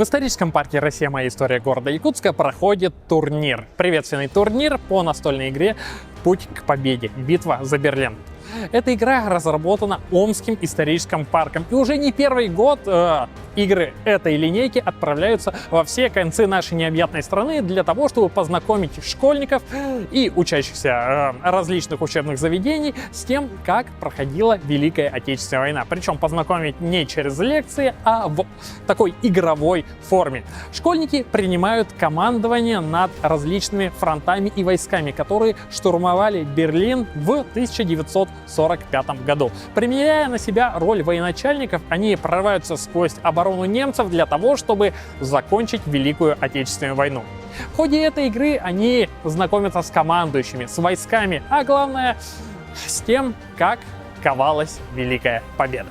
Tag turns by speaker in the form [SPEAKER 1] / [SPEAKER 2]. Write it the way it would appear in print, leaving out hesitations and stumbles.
[SPEAKER 1] В историческом парке «Россия. Моя история» города Якутска проходит турнир. Приветственный турнир по настольной игре «Путь к победе. Битва за Берлин». Эта игра разработана Омским историческим парком. И уже не первый год игры этой линейки отправляются во все концы нашей необъятной страны для того, чтобы познакомить школьников и учащихся различных учебных заведений с тем, как проходила Великая Отечественная война. Причем познакомить не через лекции, а в такой игровой форме. Школьники принимают командование над различными фронтами и войсками, которые штурмовали Берлин в 1945 году. Примеряя на себя роль военачальников, они прорываются сквозь оборону немцев для того, чтобы закончить Великую Отечественную войну. В ходе этой игры они знакомятся с командующими, с войсками, а главное, с тем, как ковалась Великая Победа.